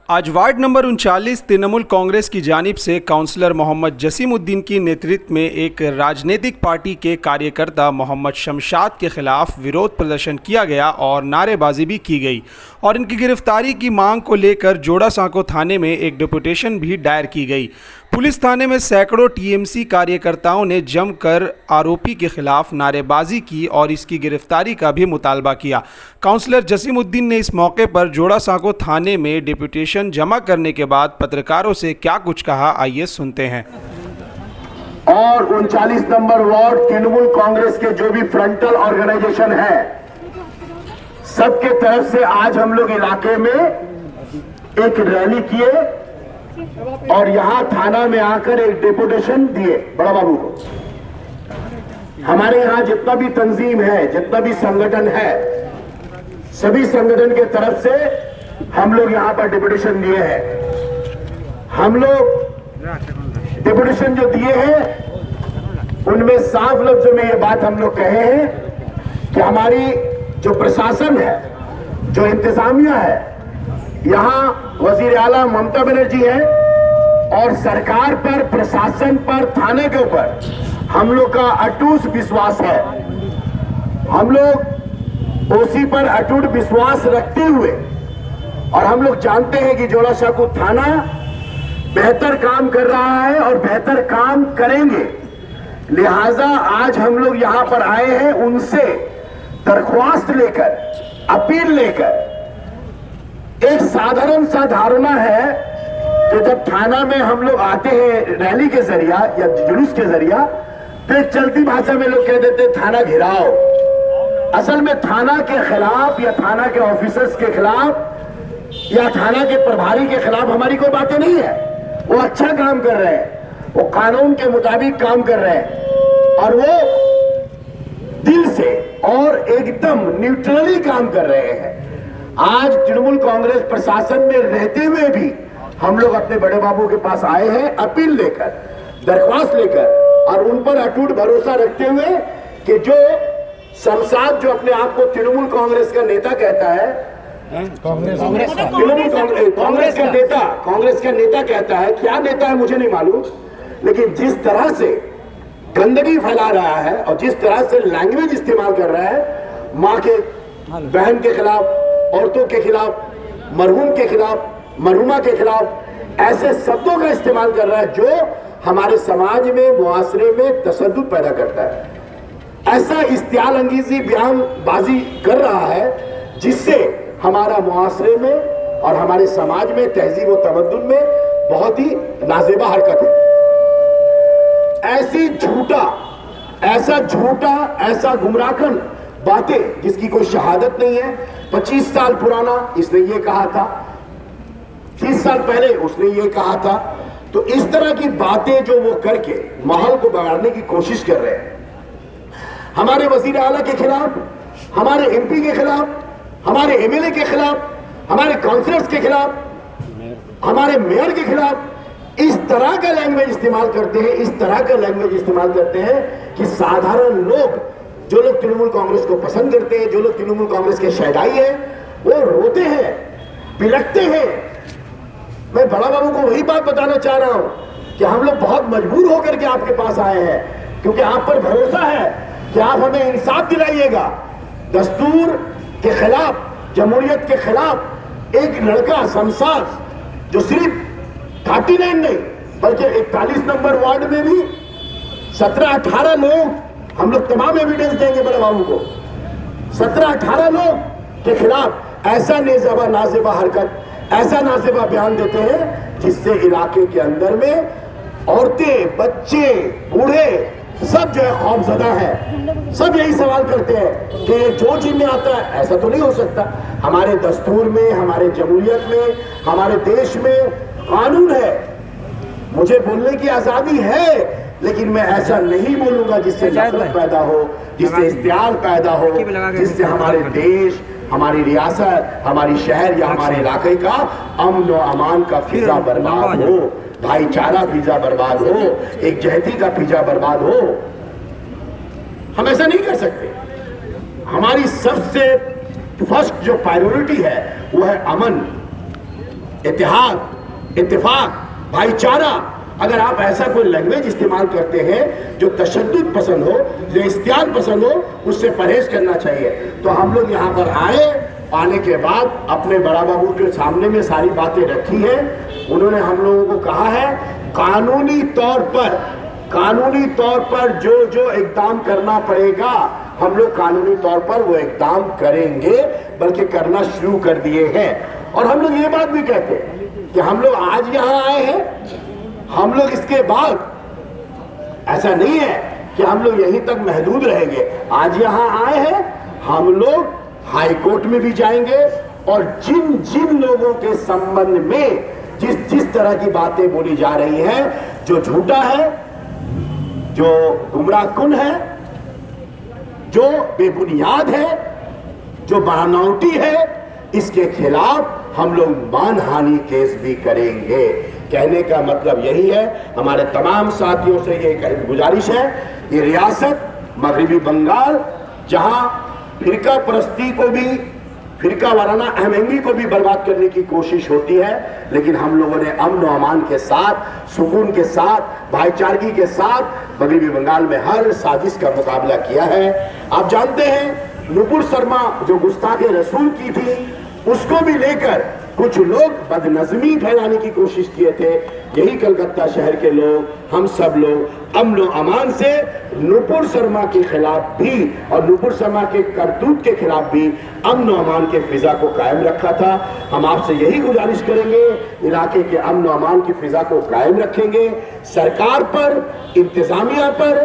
आज ward number 39 Trinamool Congress की जानिब से काउंसलर मोहम्मद जसीमुद्दीन की नेतृत्व में एक राजनीतिक पार्टी के कार्यकर्ता मोहम्मद शमशाद के खिलाफ विरोध प्रदर्शन किया गया और नारेबाजी भी की गई और इनकी गिरफ्तारी की मांग को लेकर जोड़ासांको थाने में एक डिपुटेशन भी दायर की गई। पुलिस थाने में सैकड़ों टीएमसी कार्यकर्ताओं ने जमकर आरोपी के खिलाफ नारेबाजी की और इसकी गिरफ्तारी का भी मुतालबा किया। काउंसलर जसीमुद्दीन ने इस मौके पर जोड़ासांको थाने में डिपुटेशन जमा करने के बाद पत्रकारों से क्या कुछ कहा, आइए सुनते हैं। और 39 नंबर वार्ड तृणमूल कांग्रेस के जो भी फ्रंटल ऑर्गेनाइजेशन है, सबके तरफ से आज हम लोग इलाके में एक रैली किए और यहां थाना में आकर एक डेपुटेशन दिए बड़ा बाबू को। हमारे यहां जितना भी तंजीम है, जितना भी संगठन है, सभी संगठन के तरफ से हम लोग यहां पर डेपुटेशन दिए हैं। हम लोग डेपुटेशन जो दिए हैं उनमें साफ लफ्जों में ये बात हम लोग कहे हैं कि हमारी जो प्रशासन है, जो इंतजामिया है, यहां वजीर आला ममता बनर्जी है और सरकार पर, प्रशासन पर, थाने के ऊपर हम लोग का अटूट विश्वास है। हम लोग ओसी पर अटूट विश्वास रखते हुए और हम लोग जानते हैं कि जोड़ासांको थाना बेहतर काम कर रहा है और बेहतर काम करेंगे, लिहाजा आज हम लोग यहां पर आए हैं उनसे दरख्वास्त लेकर, अपील लेकर। एक साधारण सा धारणा है कि जब थाना में हम लोग आते हैं रैली के जरिया या जुलूस के जरिया, तो चलती भाषा में लोग कह देते थाना घिराओ। असल में थाना के खिलाफ या थाना के ऑफिसर्स के खिलाफ या थाना के प्रभारी के खिलाफ हमारी कोई बातें नहीं है। वो अच्छा काम कर रहे हैं, वो कानून के मुताबिक काम कर रहे हैं और वो दिल से और एकदम न्यूट्रली काम कर रहे हैं। आज तृणमूल कांग्रेस प्रशासन में रहते हुए भी हम लोग अपने बड़े बाबू के पास आए हैं अपील लेकर, दरख्वास्त लेकर और उन पर अटूट भरोसा रखते हुए कि जो शमशाद जो अपने आप को तृणमूल कांग्रेस का नेता कहता है, कांग्रेस का नेता कहता है, क्या नेता है मुझे नहीं मालूम, लेकिन जिस तरह से गंदगी फैला रहा है और जिस तरह से लैंग्वेज इस्तेमाल कर रहा है, माँ के, बहन के खिलाफ, औरतों के खिलाफ, मरहूम के खिलाफ, मरहुमा के खिलाफ, ऐसे शब्दों का इस्तेमाल कर रहा है जो हमारे समाज में, मुआशरे में तशद्दुद पैदा करता है। ऐसा इस्तेआल अंगेजी बयानबाजी कर रहा है जिससे हमारा मुआशरे में और हमारे समाज में, तहजीब और तमद्दुन में बहुत ही नाजेबा हरकत है। ऐसा गुमराहकन बातें जिसकी कोई शहादत नहीं है। 25 साल पुराना इसने ये कहा था, 30 साल पहले उसने ये कहा था। तो इस तरह की बातें जो वो करके माहौल को बिगाड़ने की कोशिश कर रहे हैं, हमारे वजीर आला के खिलाफ, हमारे एमपी के खिलाफ, हमारे एमएलए के खिलाफ, हमारे काउंसलर्स के खिलाफ, हमारे मेयर के खिलाफ इस तरह का लैंग्वेज इस्तेमाल करते हैं कि साधारण लोग, जो लोग तृणमूल कांग्रेस को पसंद करते हैं, जो लोग तृणमूल कांग्रेस के शहदाई हैं, वो रोते हैं, बिलखते हैं। मैं बड़ा बाबू को वही बात बताना चाह रहा हूं कि हम लोग बहुत मजबूर होकर के आपके पास आए हैं, क्योंकि आप पर भरोसा है कि आप हमें इंसाफ दिलाइएगा। दस्तूर के खिलाफ, जमहूरियत के खिलाफ एक लड़का शमशाद, जो सिर्फ 39 नहीं बल्कि 41 नंबर वार्ड में भी 17-18 लोग, हम लोग तमाम एविडेंस देंगे बड़े बाबू को, 17-18 लोग के खिलाफ ऐसा नाजेबा हरकत, ऐसा नाजेबा बयान देते हैं जिससे इलाके के अंदर में औरतें, बच्चे, बूढ़े सब जो है खौफजदा है। सब यही सवाल करते हैं कि ये जो चीज में आता है ऐसा तो नहीं हो सकता। हमारे दस्तूर में, हमारे जमहूरियत में, हमारे देश में कानून है, मुझे बोलने की आजादी है, लेकिन मैं ऐसा नहीं बोलूंगा जिससे नफरत पैदा हो, जिससे इस्तेआल पैदा हो, जिससे हमारे देश, हमारी रियासत, हमारी शहर या हमारे इलाके का अमन और अमान का फिजा बर्बाद हो, भाईचारा फिजा बर्बाद हो, एक जहती का फिजा बर्बाद हो। हम ऐसा नहीं कर सकते। हमारी सबसे फर्स्ट जो प्रायोरिटी है वो है अमन, इत्तेहाद, इत्तेफाक, भाईचारा, अगर आप ऐसा कोई लैंग्वेज इस्तेमाल करते हैं जो तशद्दुद पसंद हो, जो इख्तियार पसंद हो, उससे परहेज करना चाहिए। तो हम लोग यहाँ पर आने के बाद अपने बड़ा बाबू के सामने में सारी बातें रखी हैं। उन्होंने हम लोगों को कहा है कानूनी तौर पर जो इकदाम करना पड़ेगा, हम लोग कानूनी तौर पर वो इकदाम करेंगे, बल्कि करना शुरू कर दिए हैं। और हम लोग ये बात भी कहते हैं कि हम लोग आज यहाँ आए हैं, हम लोग इसके बाद ऐसा नहीं है कि हम लोग यहीं तक महदूद रहेंगे। आज यहाँ आए हैं, हम लोग हाई कोर्ट में भी जाएंगे और जिन लोगों के संबंध में जिस तरह की बातें बोली जा रही हैं, जो झूठा है, जो गुमराहकुन है, जो बेबुनियाद है, जो बनावटी है, इसके खिलाफ हम लोग मानहानि केस भी करेंगे। कहने का मतलब यही है, हमारे तमाम साथियों से ये गुजारिश है, ये रियासत मगरिबी बंगाल जहां फिरका परस्ती को भी, फिरका वाराना अहमंगी को भी बर्बाद करने की कोशिश होती है, लेकिन हम लोगों ने अमन व अमान के साथ, सुकून के साथ, भाईचारगी के साथ मगरिबी बंगाल में हर साजिश का मुकाबला किया है। आप जानते हैं नुपुर शर्मा जो गुस्ताखे रसूल की थी, उसको भी लेकर कुछ लोग बदनज़मी फैलाने की कोशिश किए थे। यही कलकत्ता शहर के लोग, हम सब लोग अमन व अमान से नुपुर शर्मा के खिलाफ भी और नुपुर शर्मा के करतूत के खिलाफ भी अमन व अमान के फिजा को कायम रखा था। हम आपसे यही गुजारिश करेंगे, इलाके के अमन व अमान की फिजा को कायम रखेंगे। सरकार पर, इंतजामिया पर,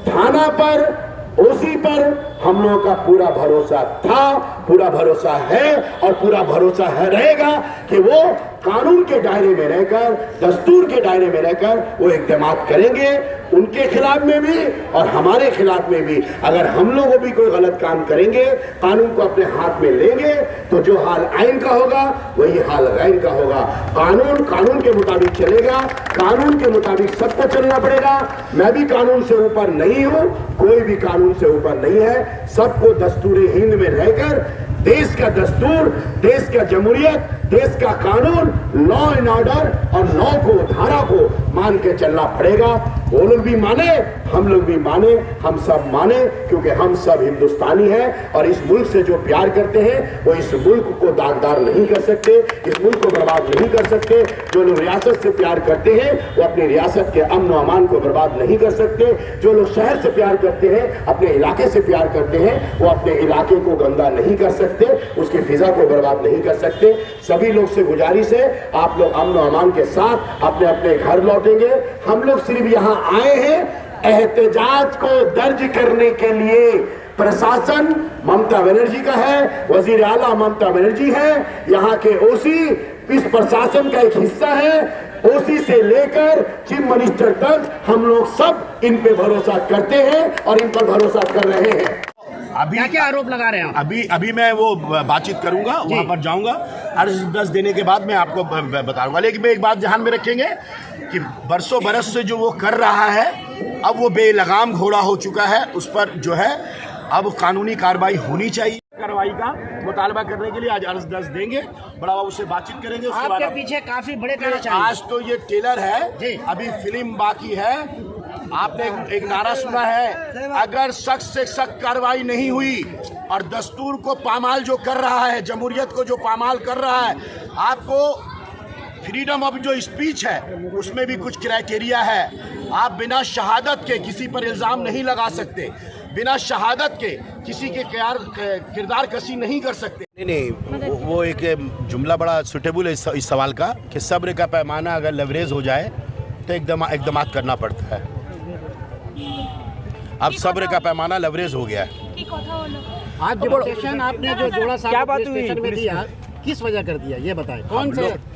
थाना पर, ओसी पर हम लोगों का पूरा भरोसा था, पूरा भरोसा है और पूरा भरोसा है रहेगा कि वो कानून के दायरे में रहकर, दस्तूर के दायरे में रहकर वो इक़दाम करेंगे, उनके खिलाफ में भी और हमारे खिलाफ में भी। अगर हम लोग भी कोई गलत काम करेंगे, कानून को अपने हाथ में लेंगे, तो जो हाल आइन का होगा वही हाल गैन का होगा। कानून के मुताबिक चलेगा, कानून के मुताबिक सबको चलना पड़ेगा। मैं भी कानून से ऊपर नहीं हूं, कोई भी कानून से ऊपर नहीं है। सबको दस्तूर हिंद में रहकर देश का दस्तूर, देश का जमहूरियत, देश का कानून, लॉ एंड ऑर्डर और लॉ को, धारा को मान के चलना पड़ेगा। वो लोग भी माने, हम लोग भी माने, हम सब माने, क्योंकि हम सब हिंदुस्तानी हैं और इस मुल्क से जो प्यार करते हैं वो इस मुल्क को दागदार नहीं कर सकते, इस मुल्क को बर्बाद नहीं कर सकते। जो लोग रियासत से प्यार करते हैं वो अपनी रियासत के अमन व अमान को बर्बाद नहीं कर सकते। जो लोग शहर से प्यार करते हैं, अपने इलाके से प्यार करते हैं, वो अपने इलाके को गंदा नहीं कर सकते, उसकी फिजा को बर्बाद नहीं कर सकते। सभी लोग से गुजारिश है, आप लोग अमन व अमान के साथ अपने अपने घर लौटेंगे। हम लोग सिर्फ यहाँ आए हैं एहतजाज को दर्ज करने के लिए। प्रशासन ममता बनर्जी का है, वजीर आला ममता बनर्जी है, यहाँ के ओसी इस प्रशासन का एक हिस्सा है। ओसी से लेकर चीफ मिनिस्टर तक हम लोग सब इन पे भरोसा करते हैं और इन पर भरोसा कर रहे हैं। अभी क्या आरोप लगा रहे हैं? अभी मैं वो बातचीत करूंगा, वहां पर जाऊंगा, अर्ज दस देने के बाद मैं आपको बताऊंगा। लेकिन एक बात ध्यान में रखेंगे कि बरसों बरस से जो वो कर रहा है, अब वो बेलगाम घोड़ा हो चुका है। उस पर जो है अब कानूनी कार्रवाई होनी चाहिए। कार्रवाई का मुतालबा करने के लिए आज अर्ज दस देंगे, बड़ा बाबू से बातचीत करेंगे। उसके बाद आपके पीछे काफी बड़े आज तो ये टेलर है, अभी फिल्म बाकी है। आपने एक नारा सुना है, अगर सख्त से सख्त कार्रवाई नहीं हुई और दस्तूर को पामाल जो कर रहा है, जमहूरियत को जो पामाल कर रहा है, आपको फ्रीडम ऑफ जो स्पीच है उसमें भी कुछ क्राइटेरिया है। आप बिना शहादत के किसी पर इल्ज़ाम नहीं लगा सकते, बिना शहादत के किसी के किरदार कशी नहीं कर सकते। नहीं, वो एक जुमला बड़ा सुटेबल है इस सवाल का कि सब्र का पैमाना अगर लेवरेज हो जाए तो एकदम करना पड़ता है। अब सब्र का पैमाना लेवरेज हो गया है। आज जो स्टेशन आपने जो जोड़ा साहब स्टेशन में दिया, किस वजह कर दिया ये बताएं?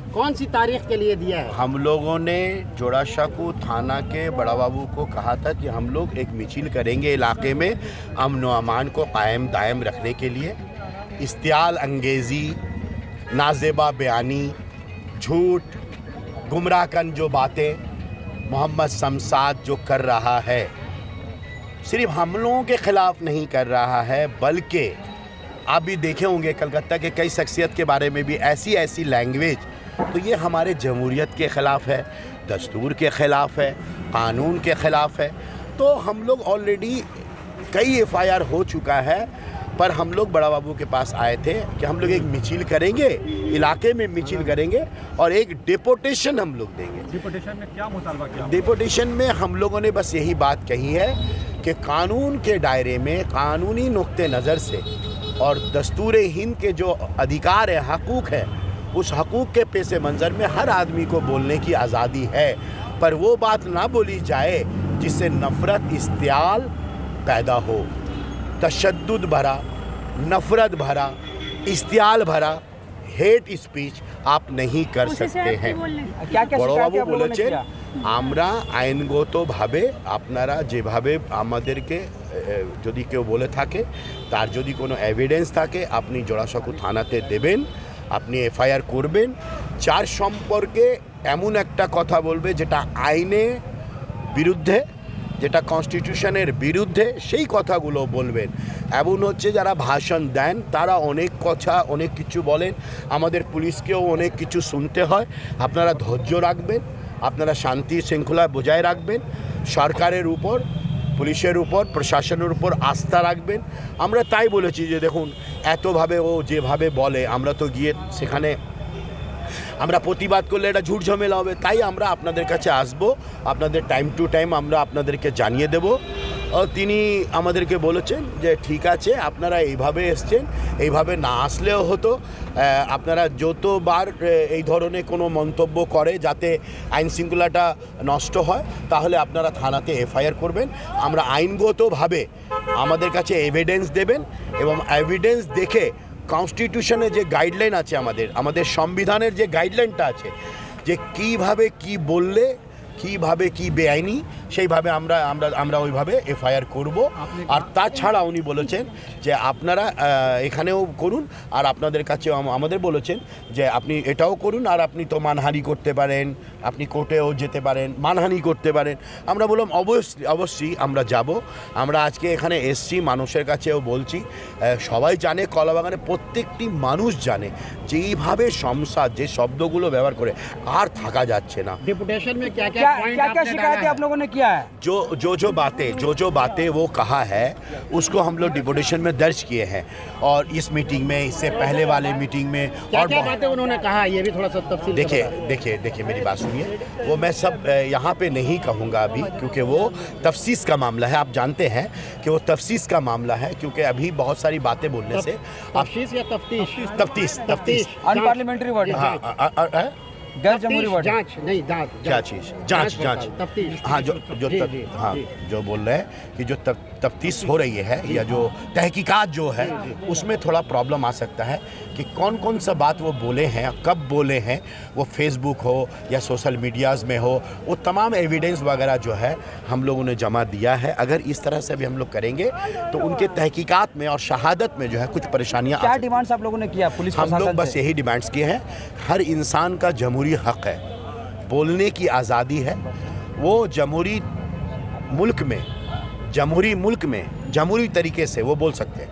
कौन सी तारीख के लिए दिया है? हम लोगों ने जोड़ासांको थाना के बड़ा बाबू को कहा था कि हम लोग एक मिছিল करेंगे इलाके में अमन व अमान को कायम दायम रखने के लिए। इस्तियाल अंगेज़ी, नाजेबा बयानी, झूठ, गुमराहकन जो बातें मोहम्मद शमशाद जो कर रहा है, सिर्फ हम लोगों के ख़िलाफ़ नहीं कर रहा है, बल्कि आप भी देखे होंगे कलकत्ता के कई शख्सियत के बारे में भी ऐसी लैंग्वेज तो ये हमारे जमहूरियत के ख़िलाफ़ है, दस्तूर के ख़िलाफ़ है, कानून के ख़िलाफ़ है। तो हम लोग ऑलरेडी कई FIR हो चुका है, पर हम लोग बड़ा बाबू के पास आए थे कि हम लोग एक मिছিল करेंगे, इलाके में मिছিল करेंगे और एक डिपोटेशन हम लोग देंगे। डिपोटेशन में क्या मुतालबा किया? डिपोटेशन में हम लोगों ने बस यही बात कही है कि कानून के दायरे में, कानूनी नुक्ते नज़र से और दस्तूर हिंद के जो अधिकार है, हकूक़ है, उस हकूक़ के पेश मंज़र में हर आदमी को बोलने की आज़ादी है, पर वो बात ना बोली जाए जिससे नफ़रत, इस्तियाल पैदा हो। तशद्दुद भरा, नफ़रत भरा, इस्तियाल भरा हेट स्पीच आप नहीं कर सकते हैं। বড়বাবু বলেছেন আমরা আইনগতভাবে আপনারা যেভাবে আমাদেরকে যদি কেউ বলে থাকে, তার যদি কোনো এভিডেন্স থাকে আপনি জোড়াসাঁকো থানাতে দেবেন, আপনি FIR করবেন। যার সম্পর্কে এমন একটা কথা বলবে যেটা আইনে বিরুদ্ধে, যেটা কনস্টিটিউশনের বিরুদ্ধে, সেই কথাগুলো বলবেন। এমন হচ্ছে যারা ভাষণ দেন তারা অনেক কথা, অনেক কিছু বলেন, আমাদের পুলিশকেও অনেক কিছু শুনতে হয়। আপনারা ধৈর্য রাখবেন, আপনারা শান্তি শৃঙ্খলা বজায় রাখবেন, সরকারের উপর, পুলিশের উপর, প্রশাসনের উপর আস্থা রাখবেন। আমরা তাই বলেছি যে দেখুন এতভাবে ও যেভাবে বলে, আমরা তো গিয়ে সেখানে আমরা প্রতিবাদ করলে এটা ঝুট ঝামেলা হবে, তাই আমরা আপনাদের কাছে আসব, আপনাদের টাইম টু টাইম আমরা আপনাদেরকে জানিয়ে দেব। তিনি আমাদেরকে বলেছেন যে ঠিক আছে, আপনারা এইভাবে এসছেন, এইভাবে না আসলেও হতো, আপনারা যতবার এই ধরনের কোনো মন্তব্য করে যাতে আইন শৃঙ্খলাটা নষ্ট হয়, তাহলে আপনারা থানাতে FIR করবেন। আমরা আইনগতভাবে আমাদের কাছে এভিডেন্স দেবেন এবং এভিডেন্স দেখে কনস্টিটিউশনে যে গাইডলাইন আছে, আমাদের সংবিধানের যে গাইডলাইনটা আছে, যে কীভাবে কি বললে কীভাবে কি বেআইনি, সেইভাবে আমরা ওইভাবে FIR করব। আর তাছাড়া উনি বলেছেন যে আপনারা এখানেও করুন, আর আপনাদের কাছেও আমাদের বলেছেন যে আপনি এটাও করুন, আর আপনি তো মানহানি করতে পারেন, আপনি কোর্টেও যেতে পারেন, মানহানি করতে পারেন। আমরা বললাম অবশ্যই আমরা যাব। আমরা আজকে এখানে এসছি, মানুষের কাছেও বলছি, সবাই জানে, কলাবাগানে প্রত্যেকটি মানুষ জানে যে এইভাবে সংসদ যে শব্দগুলো ব্যবহার করে আর থাকা যাচ্ছে না। डिपुटेशन में क्या क्या शिकायतें आप लोगों ने किया है? जो बातें वो कहा है उसको हम लोग डिपुटेशन में दर्ज किए हैं, और इस मीटिंग में, इससे पहले वाले मीटिंग में, क्या और क्या बातें उन्होंने कहा, ये भी थोड़ा सा तफसील से बताएं। देखिए मेरी बात सुनिए। वो मैं सब यहाँ पे नहीं कहूँगा अभी, क्योंकि वो तफ्सीस का मामला है। आप जानते हैं कि वो तफ्सीस का मामला है, क्योंकि अभी बहुत सारी बातें बोलने से तफ्तीश या तफ्तीश अनपार्लियामेंट्री वर्ड, गैर जमहूरी वर्ड, जांच नहीं, क्या चीज़? जांच तफ्तीश। हाँ, जी। जो बोल रहे हैं कि जो तफ्तीश हो रही है या जो तहकीकात जो है, उसमें थोड़ा प्रॉब्लम आ सकता है कि कौन कौन सा बात वो बोले हैं, कब बोले हैं, वो फेसबुक हो या सोशल मीडियाज़ में हो, वो तमाम एविडेंस वगैरह जो है हम लोगों ने जमा दिया है। अगर इस तरह से भी हम लोग करेंगे तो उनके तहकीकात में और शहादत में जो है कुछ परेशानियाँ। क्या डिमांड्स आप लोगों ने किया पुलिस हम लोग प्रशासन बस से? यही डिमांड्स किए हैं। हर इंसान का जमहूरी हक है, बोलने की आज़ादी है। वो जमहूरी मुल्क में जमहूरी तरीके से वो बोल सकते हैं।